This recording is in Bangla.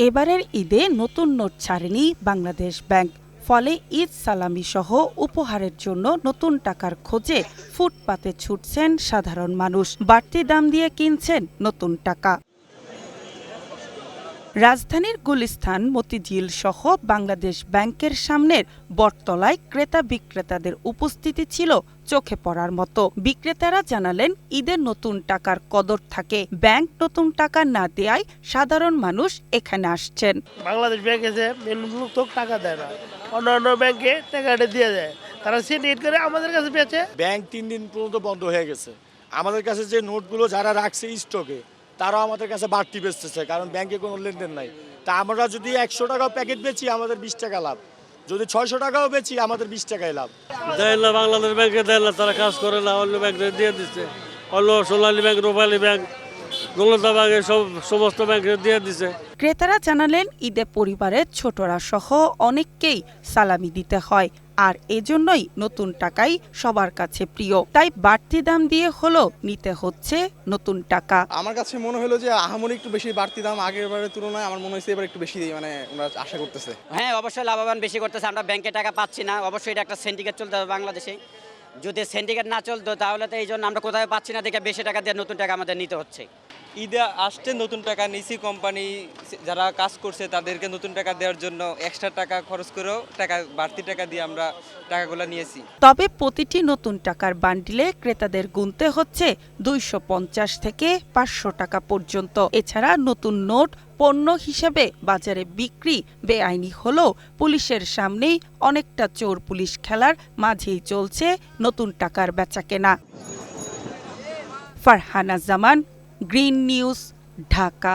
এবারের ঈদে নতুন নোট ছাড়েনি বাংলাদেশ ব্যাংক। ফলে ঈদ সালামি সহ উপহারের জন্য নতুন টাকার খোঁজে ফুটপাতে ছুটছেন সাধারণ মানুষ। বাড়তি দাম দিয়ে কিনছেন নতুন টাকা। রাজধানীর গুলিস্তান, মতিঝিল সহ বাংলাদেশ ব্যাংকের সামনের বটতলায় ক্রেতা বিক্রেতাদের উপস্থিতি ছিল চোখে পড়ার মতো। বিক্রেতারা জানালেন, ঈদের নতুন টাকার কদর থাকে। ব্যাংক নতুন টাকা না দেয়ায় সাধারণ মানুষ এখানে আসছেন। বাংলাদেশ ব্যাংক এসে টাকা দেয় না, অন্যান্য ব্যাংকে টাকাটা দিয়ে দেয়। তারা সিন্ডিকেট করে আমাদের কাছে বেচে। ব্যাংক 3 দিন পর্যন্ত বন্ধ হয়ে গেছে। আমাদের কাছে যে নোটগুলো যারা রাখছে স্টকে, তারাও আমাদের কাছে বাড়তি বেচতেছে, কারণ ব্যাংকে কোনো লেনদেন নাই। তা আমরা যদি 100 টাকা প্যাকেট বেচি, আমাদের 20 টাকা লাভ। যদি 600 টাকাও বেচি, আমাদের 20 টাকাই লাভ। দেয় না, বাংলাদেশ ব্যাংকে দেয় না, তারা কাজ করে না, অন্য ব্যাংকে দিয়ে দিচ্ছে। অন্য সোনালী ব্যাংক, রূপালী ব্যাংক, গোলন্দা ব্যাংকে সমস্ত ব্যাংকে দিয়ে দিচ্ছে। ক্রেতারা জানালেন, ঈদে পরিবারের ছোটরা সহ অনেককেই সালামি দিতে হয়, আর এজন্যই নতুন টাকাই সবার কাছে প্রিয়। তাই বাড়তি দাম দিয়ে হলো নিতে হচ্ছে নতুন টাকা। আমার কাছে মনে হলো যে আহামরি একটু বেশি বাড়তি দাম, আগের বারের তুলনায় আমার মনে হয়েছে এবার একটু বেশি ওরা আশা করতেছে। হ্যাঁ, অবশ্যই লাভবান বেশি করতেছে। আমরা ব্যাংকে টাকা পাচ্ছি না, অবশ্যই এটা একটা সিন্ডিকেট চলতে হবে বাংলাদেশে। যদি সিন্ডিকেট না চলতো তাহলে তো এই জন্য আমরা কোথাও পাচ্ছি না, দেখে বেশি টাকা দিয়ে নতুন টাকা আমাদের নিতে হচ্ছে। ঈদে আসছে নতুন টাকা নিছি, কোম্পানি যারা কাজ করছে তাদেরকে নতুন টাকা দেওয়ার জন্য এক্সট্রা টাকা খরচ করেও বাড়তি টাকা দিয়ে আমরা টাকাগুলো নিয়েছি। তবে প্রতিটি নতুন টাকার বান্ডিলে ক্রেতাদের গুনতে হচ্ছে 250 থেকে 500 টাকা পর্যন্ত। এছাড়া নতুন নোট পণ্য হিসেবে বাজারে বিক্রি বেআইনি হলেও পুলিশের সামনেই অনেকটা চোর পুলিশ খেলার মাঝেই চলছে নতুন টাকার বেচাকেনা। ফারহানা জামান, গ্রিন নিউজ, ঢাকা।